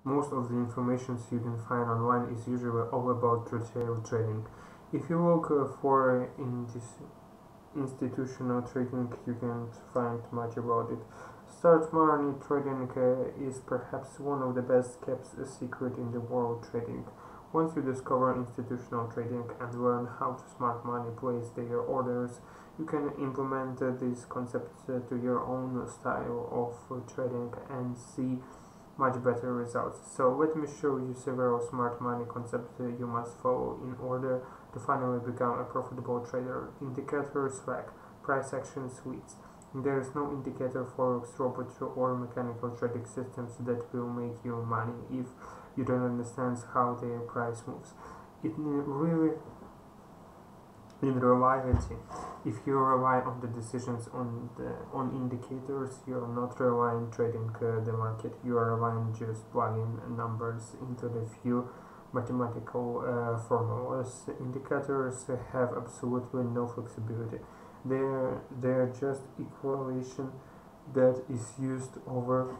Most of the information you can find online is usually all about retail trading. If you look for in this institutional trading, you can't find much about it. Start money trading is perhaps one of the best kept secret in the world trading. Once you discover institutional trading and learn how to smart money place their orders, you can implement these concepts to your own style of trading and see much better results. So let me show you several smart money concepts you must follow in order to finally become a profitable trader. Indicator swag, price action suites. There is no indicator forex robot or mechanical trading systems that will make you money if you don't understand how their price moves. It really in reality, if you rely on the decisions on indicators, you are not relying trading the market. You are relying just plugging numbers into the few mathematical formulas. Indicators have absolutely no flexibility. They're just equation that is used over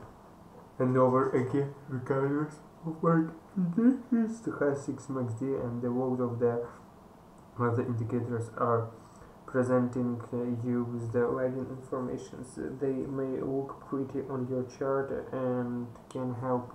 and over again, regardless of market conditions. To have 6 max D and the load of the indicators are presenting you with the lagging information. They may look pretty on your chart and can help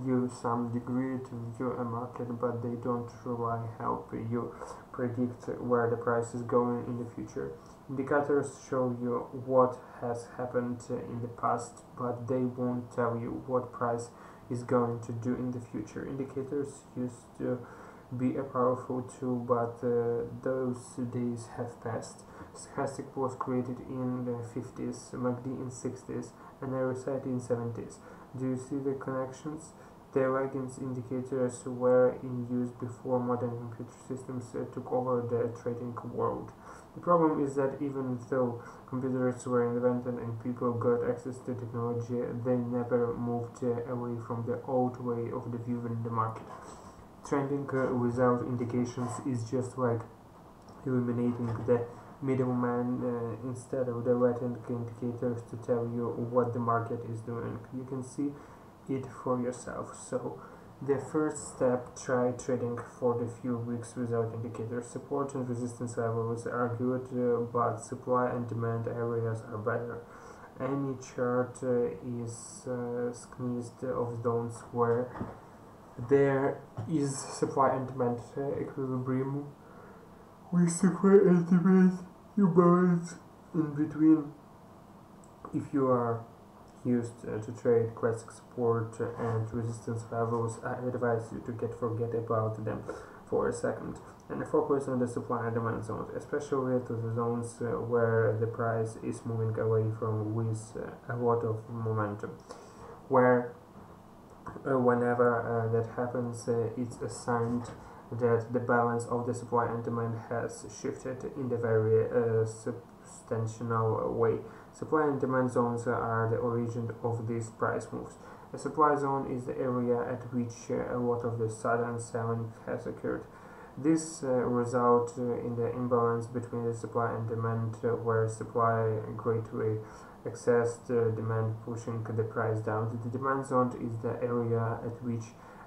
you some degree to view a market, but they don't really help you predict where the price is going in the future. Indicators show you what has happened in the past, but they won't tell you what price is going to do in the future. Indicators used to be a powerful tool, but those days have passed. Stochastic was created in the 50s, MACD in 60s, and RSI in 70s. Do you see the connections? The lagging indicators were in use before modern computer systems took over the trading world. The problem is that even though computers were invented and people got access to technology, they never moved away from the old way of viewing the market. Trading without indications is just like eliminating the middleman instead of the latent indicators to tell you what the market is doing. You can see it for yourself. So the first step, try trading for the few weeks without indicators. Support and resistance levels are good, but supply and demand areas are better. Any chart is squeezed of zones where there is supply and demand equilibrium. With supply and demand imbalance in between. If you are used to trade classic support and resistance levels, I advise you to forget about them for a second and focus on the supply and demand zones, especially to the zones where the price is moving away from with a lot of momentum. Where whenever that happens, it's a sign that the balance of the supply and demand has shifted in a very substantial way. Supply and demand zones are the origin of these price moves. A supply zone is the area at which a lot of the sudden selling has occurred. This results in the imbalance between the supply and demand, where supply greatly exceeds demand, pushing the price down. The demand zone is the area at which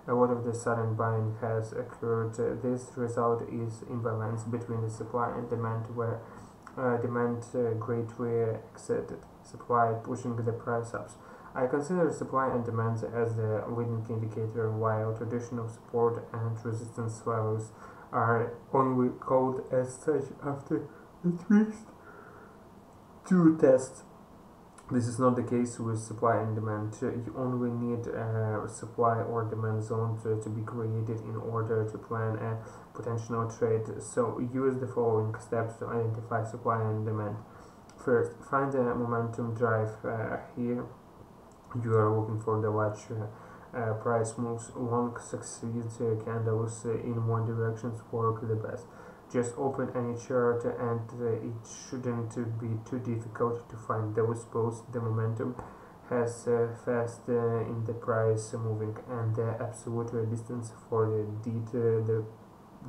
a lot of the sudden buying has occurred. This result is imbalance between the supply and demand, where demand greatly exceeded supply, pushing the price up. I consider supply and demand as the leading indicator, while traditional support and resistance levels are only called as such after at least two tests. This is not the case with supply and demand. You only need a supply or demand zone to be created in order to plan a potential trade. So use the following steps to identify supply and demand. First, find the momentum drive here. You are looking for the large price moves. Long succeed candles in one direction work the best. Just open any chart and it shouldn't be too difficult to find those posts. The momentum has fast in the price moving and the absolute distance for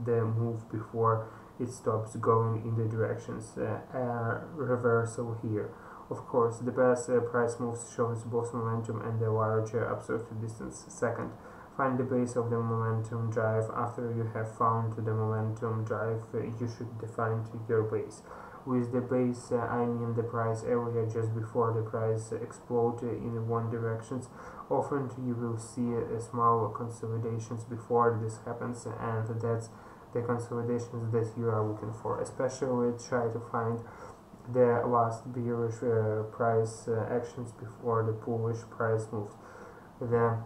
the move before it stops going in the directions. A reversal here. Of course, the best price moves shows both momentum and a large absolute distance. Second, find the base of the momentum drive. After you have found the momentum drive, you should define your base. With the base, I mean the price area just before the price explodes in one direction. Often you will see small consolidations before this happens, and that's the consolidations that you are looking for. Especially try to find the last bearish price actions before the bullish price moves. The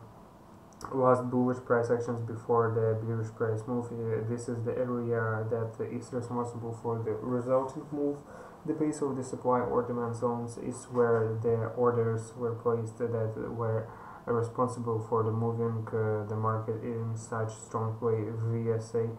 last bullish price actions before the bearish price move. This is the area that is responsible for the resulting move. The base of the supply or demand zones is where the orders were placed that were responsible for the moving the market in such strong way. VSA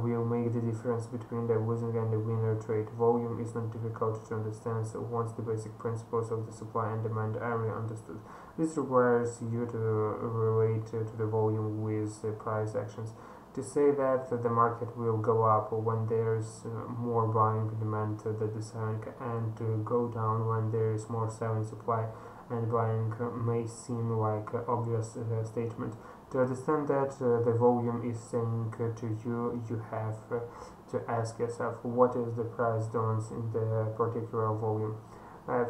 will make the difference between the losing and the winner trade. Volume is not difficult to understand, so once the basic principles of the supply and demand are understood, this requires you to relate to the volume with the price actions. To say that the market will go up when there is more buying demand that is selling, and to go down when there is more selling supply and buying may seem like an obvious statement. To understand that the volume is saying to you, you have to ask yourself what is the price zones in the particular volume.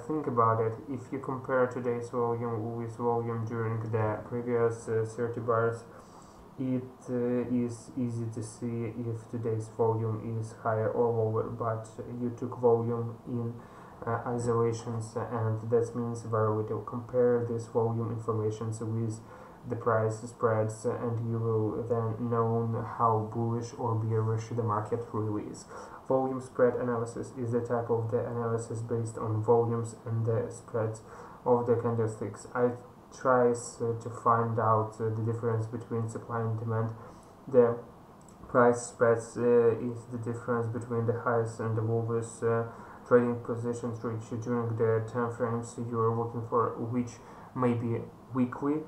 Think about it. If you compare today's volume with volume during the previous 30 bars, it is easy to see if today's volume is higher or lower, but you took volume in isolations, and that means very little. Compare this volume information with the price spreads, and you will then know how bullish or bearish the market really is. Volume spread analysis is the type of the analysis based on volumes and the spreads of the candlesticks. I tries to find out the difference between supply and demand. The price spreads is the difference between the highest and the lowest trading positions reached during the time frames you are looking for, which may be weekly,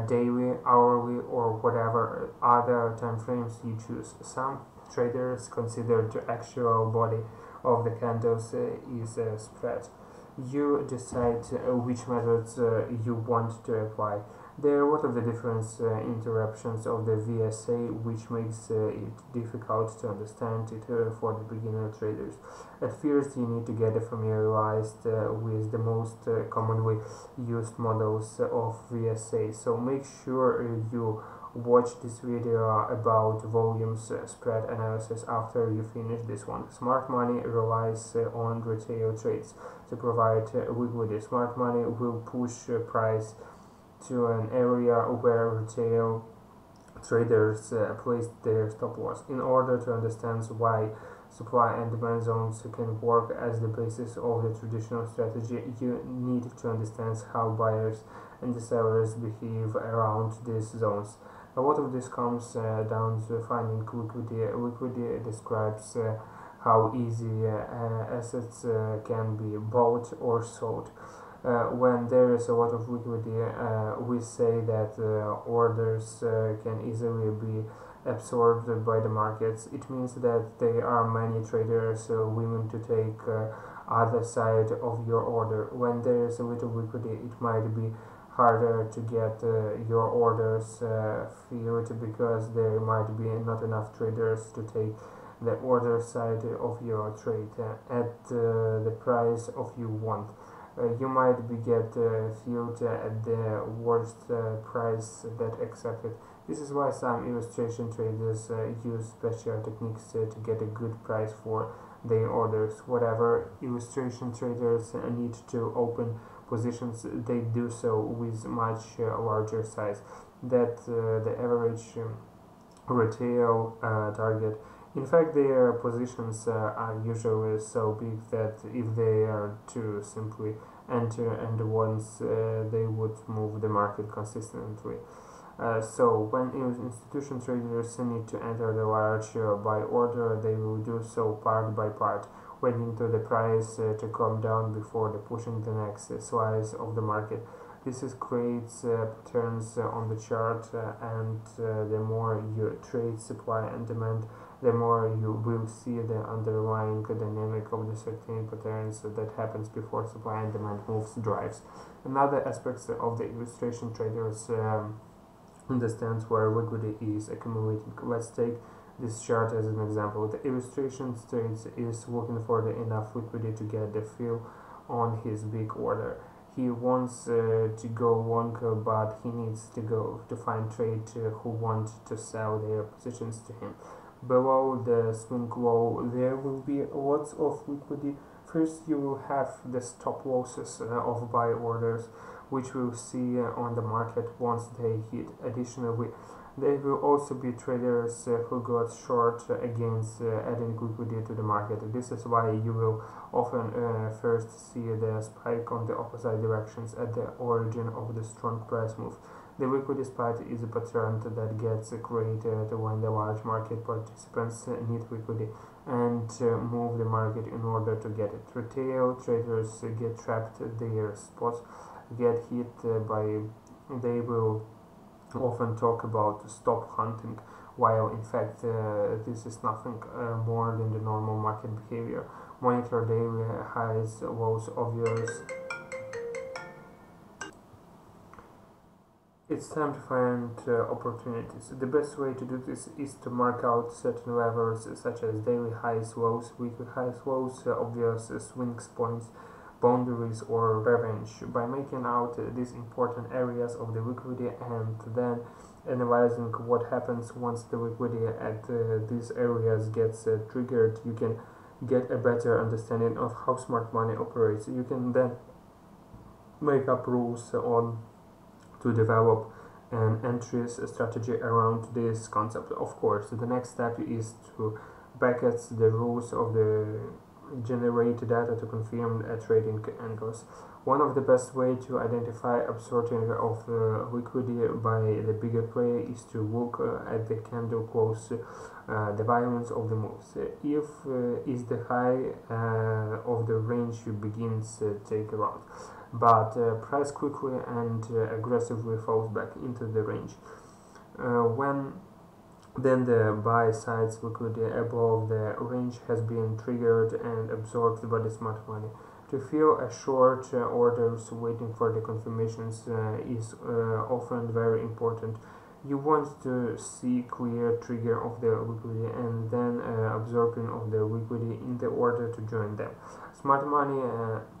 daily, hourly, or whatever other time frames you choose. Some traders consider the actual body of the candles is a spread. You decide which methods you want to apply. There are a lot of the different interruptions of the VSA, which makes it difficult to understand it for the beginner traders. At first, you need to get familiarized with the most commonly used models of VSA. So make sure you watch this video about volumes spread analysis after you finish this one. Smart money relies on retail trades to provide liquidity. Smart money will push price to an area where retail traders place their stop loss. In order to understand why supply and demand zones can work as the basis of the traditional strategy, you need to understand how buyers and the sellers behave around these zones. A lot of this comes down to finding liquidity. Liquidity describes how easy assets can be bought or sold. When there is a lot of liquidity, we say that orders can easily be absorbed by the markets. It means that there are many traders willing to take other side of your order. When there is a little liquidity, it might be harder to get your orders filled because there might be not enough traders to take the order side of your trade at the price of you want. You might be get filled at the worst price that accepted. This is why some illustration traders use special techniques to get a good price for their orders. Whatever illustration traders need to open positions, they do so with much larger size that the average retail target. In fact, their positions are usually so big that if they are to simply enter and once they would move the market consistently. So when institution traders need to enter the large buy order, they will do so part by part, waiting to the price to come down before pushing the next slice of the market. This creates patterns on the chart, and the more you trade supply and demand, the more you will see the underlying dynamic of the certain patterns that happens before supply and demand moves drives. Another aspect of the illustration traders understands where liquidity is accumulating. Let's take this chart as an example. The illustration trades is looking for the enough liquidity to get the fill on his big order. He wants to go long, but he needs to find trade who want to sell their positions to him. Below the swing low, there will be lots of liquidity. First, you will have the stop losses of buy orders, which we'll see on the market once they hit. Additionally, there will also be traders who got short against adding liquidity to the market. This is why you will often first see the spike on the opposite directions at the origin of the strong price move. The liquidity spike is a pattern that gets created when the large market participants need liquidity and move the market in order to get it. Retail traders get trapped, their spots get hit they will often talk about stop hunting, while in fact this is nothing more than the normal market behavior. Monitor daily highs, lows, obvious. It's time to find opportunities. The best way to do this is to mark out certain levels such as daily highs, lows, weekly highs, lows, obvious swing points, boundaries or range. By making out these important areas of the liquidity and then analyzing what happens once the liquidity at these areas gets triggered, you can get a better understanding of how smart money operates. You can then make up rules on to develop an entries strategy around this concept. Of course, the next step is to bucket the rules of the generate data to confirm trading angles. One of the best way to identify absorption of liquidity by the bigger player is to look at the candle close the violence of the moves. If is the high of the range begins take around, but price quickly and aggressively falls back into the range. When then the buy side's liquidity above the range has been triggered and absorbed by the smart money. To fill a short orders waiting for the confirmations is often very important. You want to see clear trigger of the liquidity and then absorption of the liquidity in the order to join them. Smart money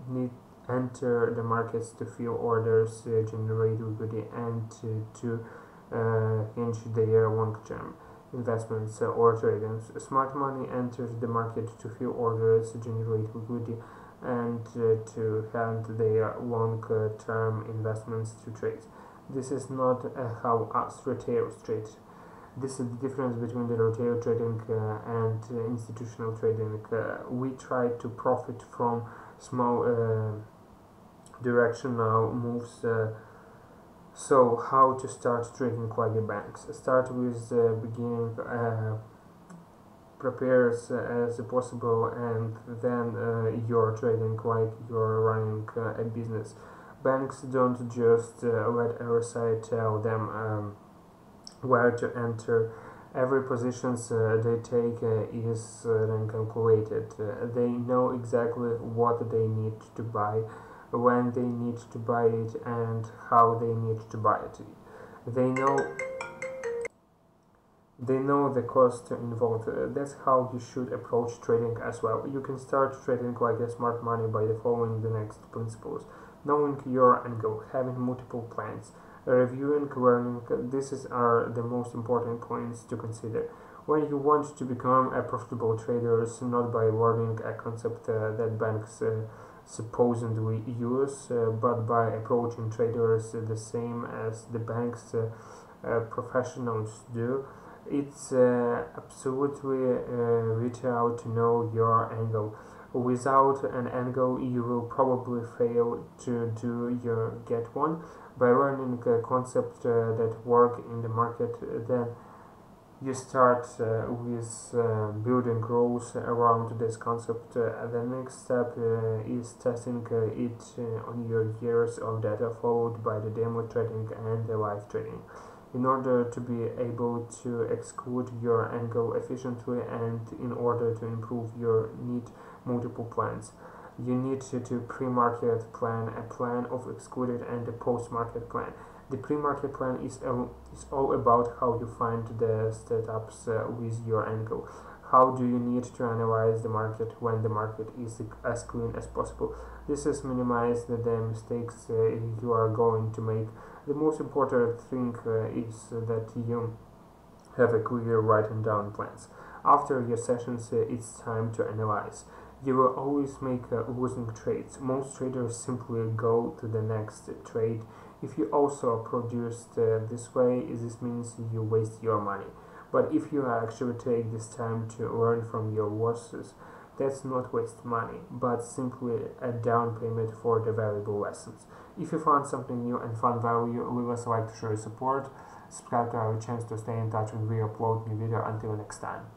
need enter the markets to fill orders, generate liquidity, and to hinge their long-term investments or tradings. Smart money enters the market to fill orders, generate liquidity, and to hand their long-term investments to trade. This is not how us retail trade. This is the difference between the retail trading and institutional trading. We try to profit from small directional moves. So how to start trading like the banks? Start with beginning prepare as possible, and then you're trading like you're running a business. Banks don't just let RSI tell them where to enter. Every positions they take is then calculated. They know exactly what they need to buy, when they need to buy it, and how they need to buy it. They know the cost involved. That's how you should approach trading as well. You can start trading like a smart money by following the next principles: knowing your angle, having multiple plans, reviewing, learning. These are the most important points to consider when you want to become a profitable trader. Not by learning a concept that banks supposedly use, but by approaching traders the same as the banks professionals do. It's absolutely vital to know your angle. Without an angle, you will probably fail to do your get one. By learning a concept that work in the market, then you start with building rules around this concept. The next step is testing it on your years of data, followed by the demo trading and the live trading. In order to be able to execute your angle efficiently and in order to improve your need multiple plans. You need to pre-market plan, a plan of executed, and a post-market plan. The pre-market plan is all about how you find the setups with your angle. How do you need to analyze the market when the market is as clean as possible? This is minimize the mistakes you are going to make. The most important thing is that you have a clear written down plans. After your sessions, it's time to analyze. You will always make losing trades. Most traders simply go to the next trade. If you also produce this way, this means you waste your money. But if you actually take this time to learn from your losses, that's not waste money, but simply a down payment for the valuable lessons. If you found something new and found value, leave us a like to show your support. Subscribe to our channel to stay in touch when we upload new video. Until next time.